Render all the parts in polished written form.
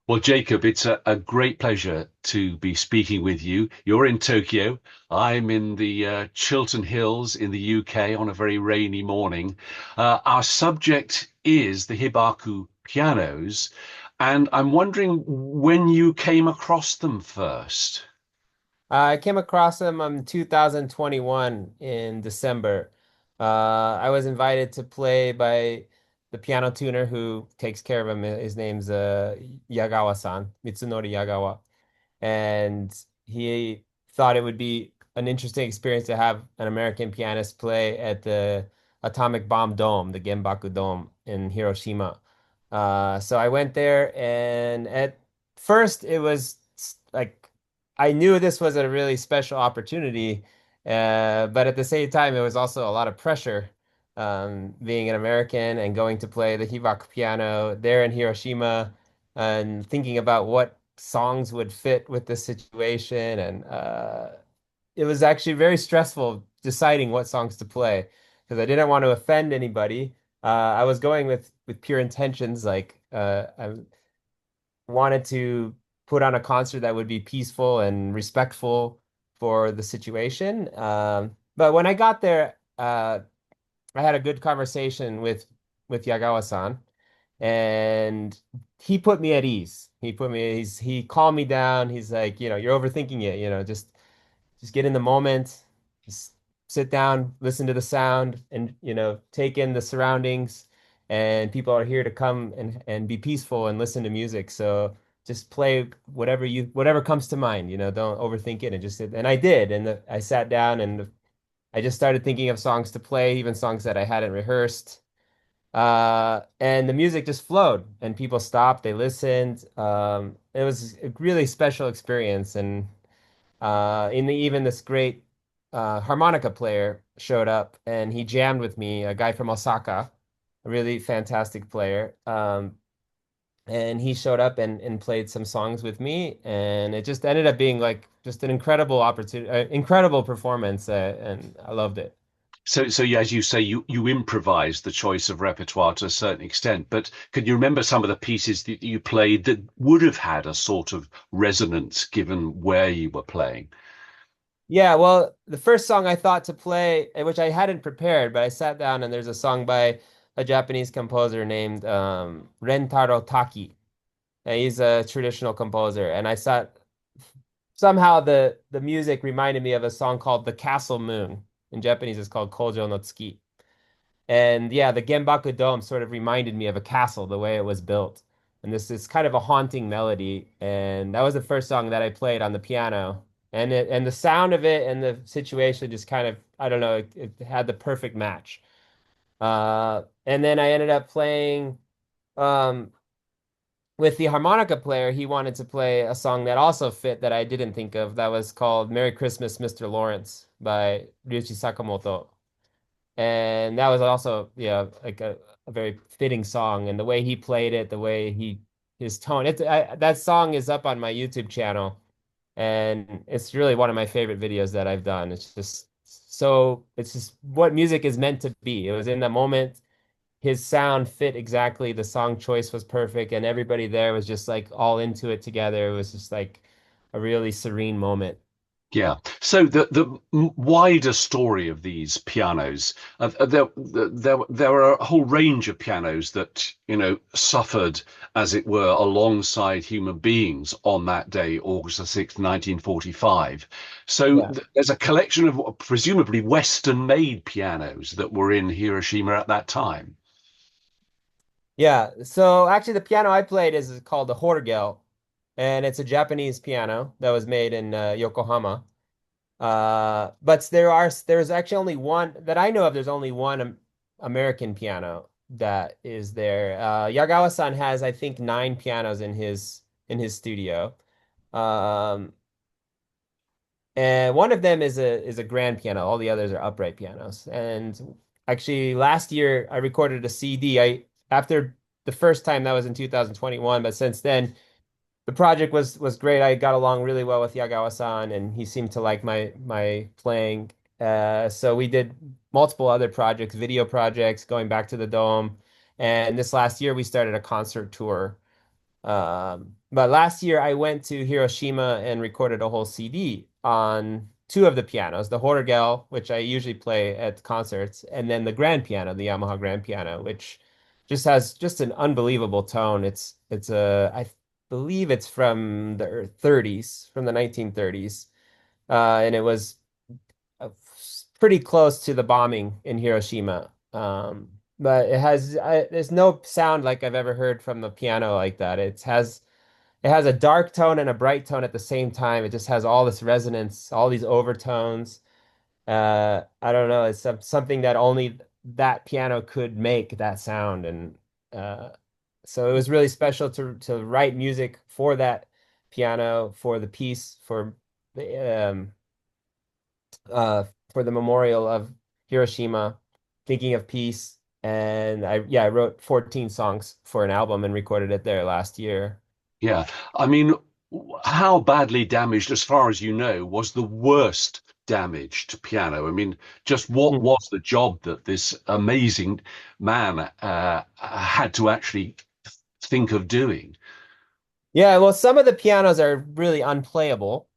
Well, Jacob, it's a great pleasure to be speaking with you. You're in Tokyo. I'm in the Chiltern Hills in the UK on a very rainy morning. Our subject is the hibaku pianos, and I'm wondering when you came across them first. I came across him in 2021 in December. I was invited to play by the piano tuner who takes care of him. His name's Yagawa-san, Mitsunori Yagawa. And he thought it would be an interesting experience to have an American pianist play at the Atomic Bomb Dome, the Genbaku Dome in Hiroshima. So I went there, and at first it was like I knew this was a really special opportunity, but at the same time, it was also a lot of pressure, being an American and going to play the hibaku piano there in Hiroshima and thinking about what songs would fit with the situation. And it was actually very stressful deciding what songs to play because I didn't want to offend anybody. I was going with pure intentions, like I wanted to put on a concert that would be peaceful and respectful for the situation. But when I got there, I had a good conversation with Yagawa-san, and he put me at ease. He calmed me down. He's like, you're overthinking it, just get in the moment, just sit down, listen to the sound, and take in the surroundings. And people are here to come and be peaceful and listen to music. So just play whatever comes to mind. Don't overthink it and just sit. And I did, and I sat down and I just started thinking of songs to play, even songs that I hadn't rehearsed. And the music just flowed, and people stopped, they listened. It was a really special experience, and even this great harmonica player showed up and he jammed with me, a guy from Osaka, a really fantastic player. And he showed up and played some songs with me, and it just ended up being like just an incredible opportunity, incredible performance, and I loved it. So yeah, as you say, you improvised the choice of repertoire to a certain extent, but can you remember some of the pieces that you played that would have had a sort of resonance given where you were playing? Yeah, well, the first song I thought to play, which I hadn't prepared, but I sat down and there's a song by a Japanese composer named Rentaro Taki. And he's a traditional composer, and I sat somehow the music reminded me of a song called The Castle Moon. In Japanese, it's called Kojo no Tsuki. And yeah, the Genbaku Dome sort of reminded me of a castle, the way it was built. And this is kind of a haunting melody. And that was the first song that I played on the piano. And the sound of it and the situation just kind of, I don't know, it had the perfect match. And then I ended up playing um, with the harmonica player. He wanted to play a song that also fit that I didn't think of. That was called Merry Christmas, Mr. Lawrence by Ryuichi Sakamoto. And that was also, yeah, like a very fitting song. And the way he played it, his tone, that song is up on my YouTube channel. And it's really one of my favorite videos that I've done. It's just what music is meant to be. It was in the moment. His sound fit exactly. The song choice was perfect. And everybody there was just like all into it together. It was just like a really serene moment. Yeah. So the wider story of these pianos, there were a whole range of pianos that, suffered, as it were, alongside human beings on that day, August the 6th, 1945. So Yeah. there's a collection of presumably Western-made pianos that were in Hiroshima at that time. Yeah. So actually, the piano I played is called the Horgel, and it's a Japanese piano that was made in Yokohama. But there's actually only one that I know of. There's only one American piano that is there. Yagawa-san has, I think, nine pianos in his studio. Um, and one of them is a grand piano. All the others are upright pianos. And actually, last year I recorded a CD. I After the first time that was in 2021, but since then the project was great. I got along really well with Yagawa-san, and he seemed to like my playing. So we did multiple other projects, video projects, going back to the dome. And this last year, we started a concert tour. But last year I went to Hiroshima and recorded a whole CD on two of the pianos, the Horgel, which I usually play at concerts, and then the grand piano, the Yamaha grand piano, which just has just an unbelievable tone. It's a I believe it's from the 30s, from the 1930s, and it was uh, pretty close to the bombing in Hiroshima. But there's no sound like I've ever heard from the piano like that. It has a dark tone and a bright tone at the same time. It just has all this resonance, all these overtones. I don't know. It's something that only that piano could make that sound, and uh, so it was really special to write music for that piano, for the piece, the uh, for the memorial of Hiroshima, thinking of peace. And I wrote 14 songs for an album and recorded it there last year. Yeah. I mean, how badly damaged, as far as you know, was the worst damaged piano? I mean, just what Hmm. was the job that this amazing man had to actually think of doing? Yeah, well, some of the pianos are really unplayable.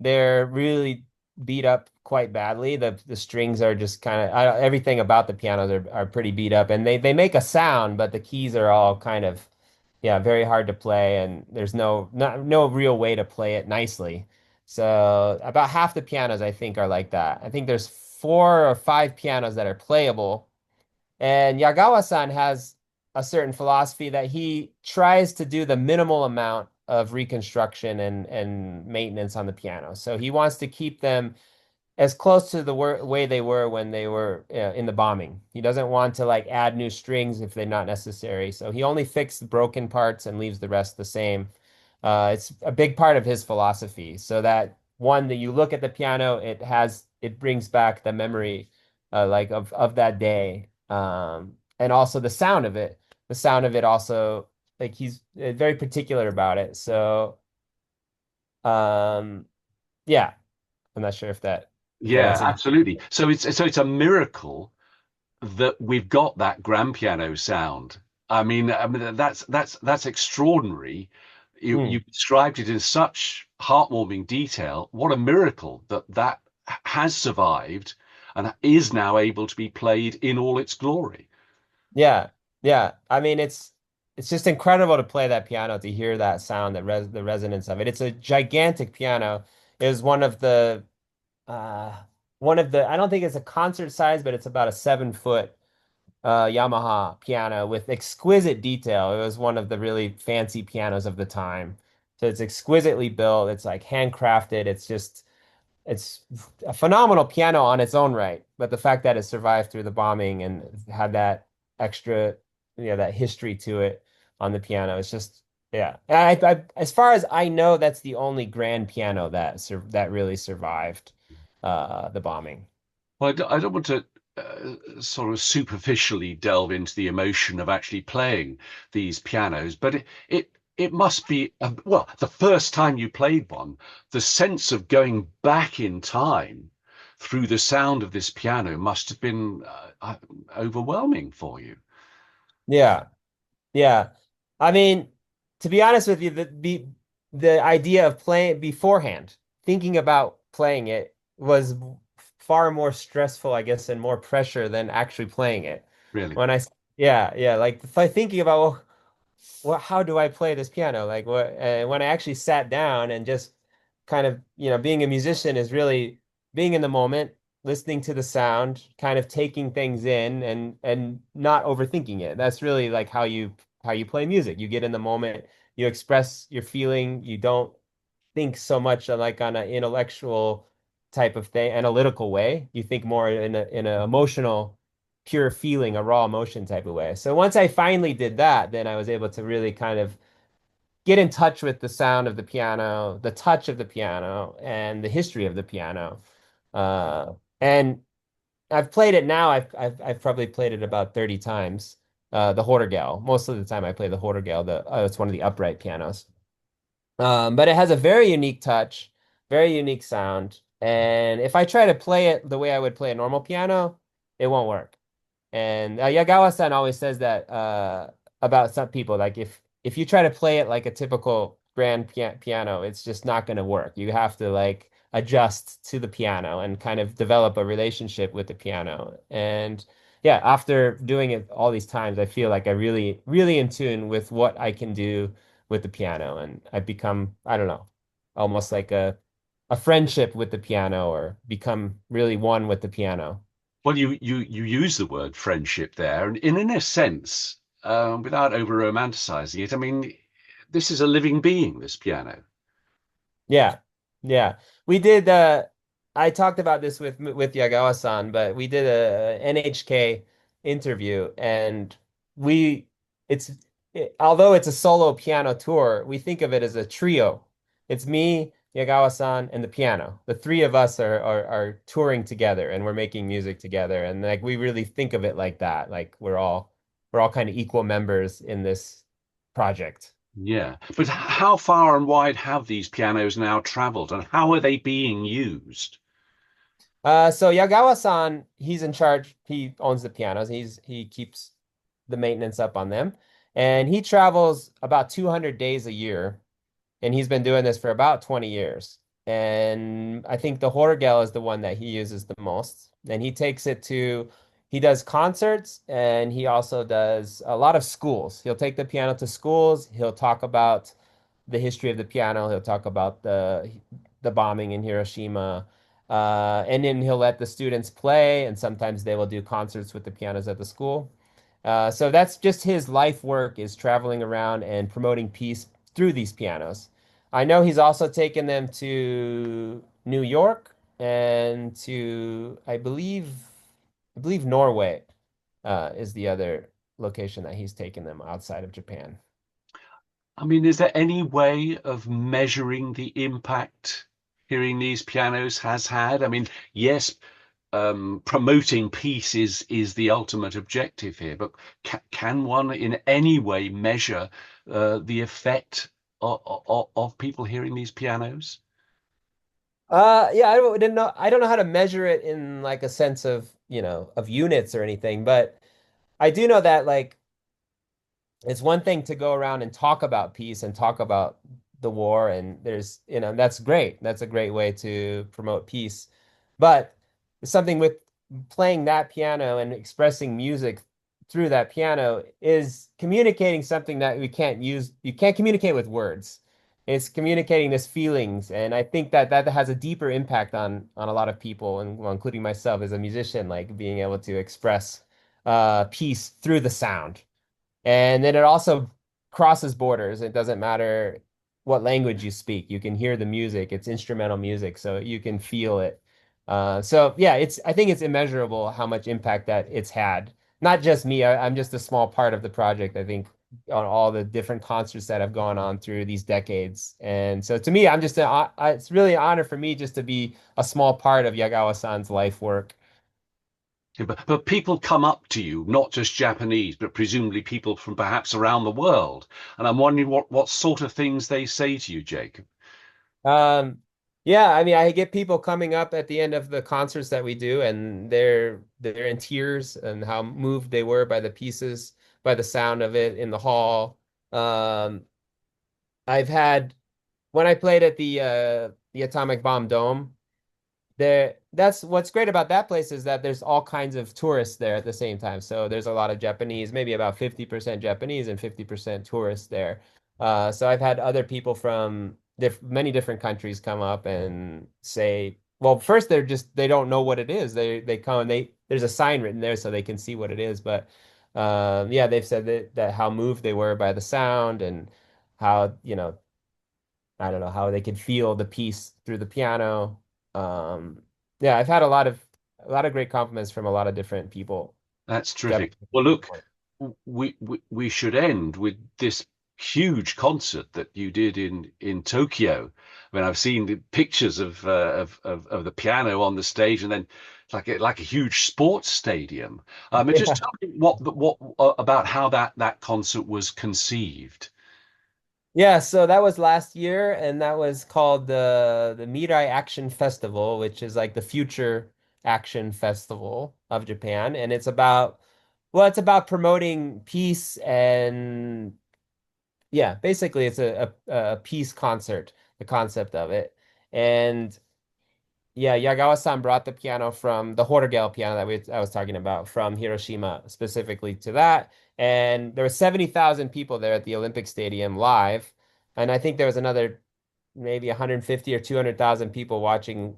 They're really beat up quite badly. The strings are just kind of everything about the pianos are pretty beat up, and they make a sound, but the keys are all kind of yeah very hard to play, and there's no real way to play it nicely. So about half the pianos I think are like that. I think there's four or five pianos that are playable, and Yagawa-san has a certain philosophy that he tries to do the minimal amount of reconstruction and maintenance on the piano. So he wants to keep them as close to the way they were when they were in the bombing. He doesn't want to like add new strings if they're not necessary. So he only fixed broken parts and leaves the rest the same. It's a big part of his philosophy. So that one that you look at the piano, it brings back the memory like of that day. And also the sound of it. The sound of it also like he's very particular about it. So um yeah, I'm not sure if that Yeah, answered. absolutely. So it's a miracle that we've got that grand piano sound. I mean that's extraordinary. You Hmm. described it in such heartwarming detail. What a miracle that has survived and is now able to be played in all its glory. Yeah, yeah. I mean, it's just incredible to play that piano, to hear that sound, the resonance of it. It's a gigantic piano. It was uh one of the I don't think it's a concert size, but it's about a 7 foot Yamaha piano with exquisite detail. It was one of the really fancy pianos of the time. So it's exquisitely built. It's like handcrafted. It's a phenomenal piano on its own right, but the fact that it survived through the bombing and had that extra, that history to it on the piano, it's just, yeah. And as far as I know, that's the only grand piano that really survived the bombing. Well, I don't want to sort of superficially delve into the emotion of actually playing these pianos, but it must be well, the first time you played one, the sense of going back in time through the sound of this piano must have been overwhelming for you. Yeah. Yeah. I mean, to be honest with you, the idea of playing beforehand, thinking about playing it was far more stressful, I guess, and more pressure than actually playing it. Really. When I, yeah, yeah, like if I thinking about, well, how do I play this piano? Like what, when I actually sat down and just kind of, being a musician is really being in the moment, listening to the sound, kind of taking things in and not overthinking it. That's really like how you play music. You get in the moment, you express your feeling, you don't think so much like on an intellectual type of thing, analytical way. You think more in a emotional, pure feeling, a raw emotion type of way. So once I finally did that, then I was able to really kind of get in touch with the sound of the piano, the touch of the piano, and the history of the piano. And I've played it now. I've probably played it about 30 times. The Horgel. Most of the time I play the Horgel. It's one of the upright pianos. But it has a very unique touch, very unique sound. And if I try to play it the way I would play a normal piano, it won't work. And Yagawa-san always says that about some people, like if you try to play it like a typical piano, it's just not going to work. You have to like adjust to the piano and kind of develop a relationship with the piano. And yeah, after doing it all these times, I feel like I really in tune with what I can do with the piano, and I've become, I don't know, almost like a friendship with the piano, or become really one with the piano. Well, you use the word friendship there, and in a sense, without over romanticizing it, I mean, this is a living being, this piano. Yeah. Yeah. We did I talked about this with Yagawa-san, but we did a NHK interview, and we it's although it's a solo piano tour, we think of it as a trio. It's me, Yagawa-san, and the piano. The three of us are touring together, and we're making music together, and like we really think of it like that. Like we're all kind of equal members in this project. Yeah, but how far and wide have these pianos now traveled, and how are they being used? So Yagawa-san, he's in charge. He owns the pianos. He keeps the maintenance up on them. And he travels about 200 days a year. And he's been doing this for about 20 years. And I think the Horgel is the one that he uses the most. And he does concerts, and he also does a lot of schools. He'll take the piano to schools. He'll talk about the history of the piano. He'll talk about the bombing in Hiroshima. And then he'll let the students play, and sometimes they will do concerts with the pianos at the school. So that's just his life work, is traveling around and promoting peace through these pianos. I know he's also taken them to New York and to, I believe Norway, is the other location that he's taken them outside of Japan. I mean, is there any way of measuring the impact hearing these pianos has had? I mean, yes, promoting peace is the ultimate objective here, but can one in any way measure the effect of people hearing these pianos? Yeah, I don't know how to measure it in like a sense of, of units or anything, but I do know that like it's one thing to go around and talk about peace and talk about the war, and that's great. That's a great way to promote peace. But something with playing that piano and expressing music through that piano is communicating something that you can't communicate with words. It's communicating this feelings, and I think that that has a deeper impact on a lot of people, and well, including myself as a musician, like being able to express peace through the sound. And then it also crosses borders. It doesn't matter what language you speak. You can hear the music. It's instrumental music, so you can feel it. So yeah, I think it's immeasurable how much impact that it's had. Not just me. I'm just a small part of the project, I think, on all the different concerts that have gone on through these decades. And so to me, it's really an honor for me just to be a small part of Yagawa-san's life work. Yeah, but people come up to you, not just Japanese, but presumably people from perhaps around the world. And I'm wondering what sort of things they say to you, Jacob. Um, yeah, I mean, I get people coming up at the end of the concerts that we do, and they're in tears and how moved they were by the pieces, by the sound of it in the hall. Um, I've had when I played at the Atomic Bomb Dome. That's what's great about that place, is that there's all kinds of tourists there at the same time. So there's a lot of Japanese, maybe about 50% Japanese and 50% tourists there. So I've had other people from many different countries come up and say, well, first they don't know what it is. They come and there's a sign written there so they can see what it is. But yeah, they've said that how moved they were by the sound, and how, I don't know, how they could feel the piece through the piano. Um, yeah, I've had a lot of great compliments from a lot of different people. That's terrific. Japanese. Well, look, we should end with this huge concert that you did in Tokyo. I mean, I've seen the pictures of the piano on the stage, and then like a huge sports stadium. And just Yeah. tell me what about how that concert was conceived. Yeah, so that was last year, and that was called the Mirai Action Festival, which is like the Future Action Festival of Japan, and it's about promoting peace and Yeah, basically it's a piece concert, the concept of it. And yeah, Yagawa-san brought the piano from the Hortegel piano that I was talking about from Hiroshima specifically to that. And there were 70,000 people there at the Olympic Stadium live. And I think there was another maybe 150 or 200,000 people watching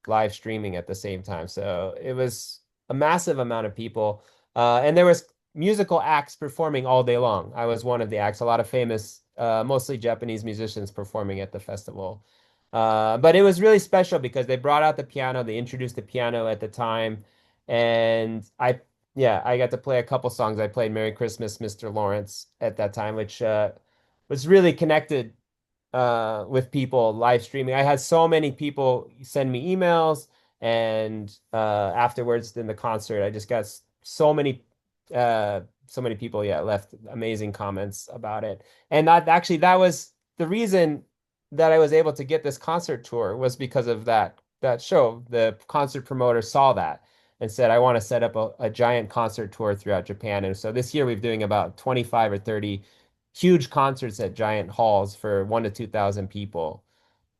live streaming at the same time. So it was a massive amount of people. And there was musical acts performing all day long. I was one of the acts, a lot of famous, mostly Japanese musicians performing at the festival. But it was really special because they brought out the piano, they introduced the piano at the time, and yeah, I got to play a couple songs. I played Merry Christmas, Mr. Lawrence at that time, which was really connected with people live streaming. I had so many people send me emails, and afterwards in the concert, I just got so many people, yeah, left amazing comments about it. And that was the reason that I was able to get this concert tour was because of that show. The concert promoter saw that and said, I want to set up a giant concert tour throughout Japan. And so this year we're doing about 25 or 30 huge concerts at giant halls for 1 to 2,000 people.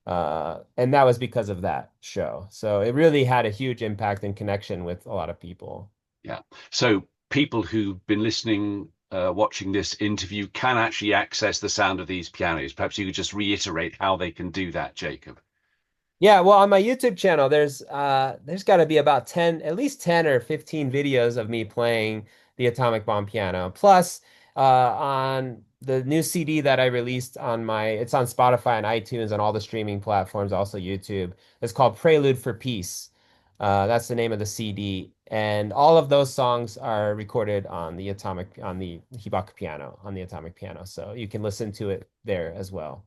And that was because of that show. So it really had a huge impact and connection with a lot of people. Yeah. So people who've been listening, watching this interview can actually access the sound of these pianos. Perhaps you could just reiterate how they can do that, Jacob. Yeah, well, on my YouTube channel, there's got to be about 10, at least 10 or 15 videos of me playing the Atomic Bomb piano. Plus, on the new CD that I released it's on Spotify and iTunes and all the streaming platforms, also YouTube. It's called Prelude for Peace. That's the name of the CD. And all of those songs are recorded on the hibaku piano, on the atomic piano. So you can listen to it there as well.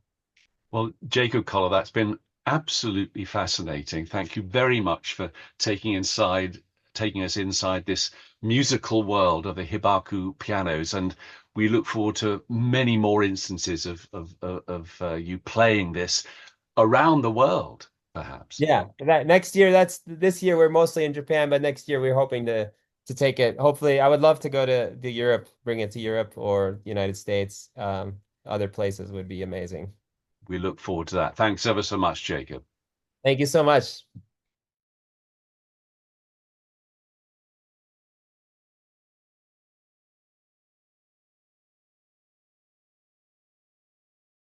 Well, Jacob Koller, that's been absolutely fascinating. Thank you very much for taking us inside this musical world of the hibaku pianos, and we look forward to many more instances of you playing this around the world, perhaps. Yeah, that next year, that's this year we're mostly in Japan, but next year we're hoping to take it. Hopefully, I would love to go to Europe, bring it to Europe or United States. Other places would be amazing. We look forward to that. Thanks ever so much, Jacob. Thank you so much.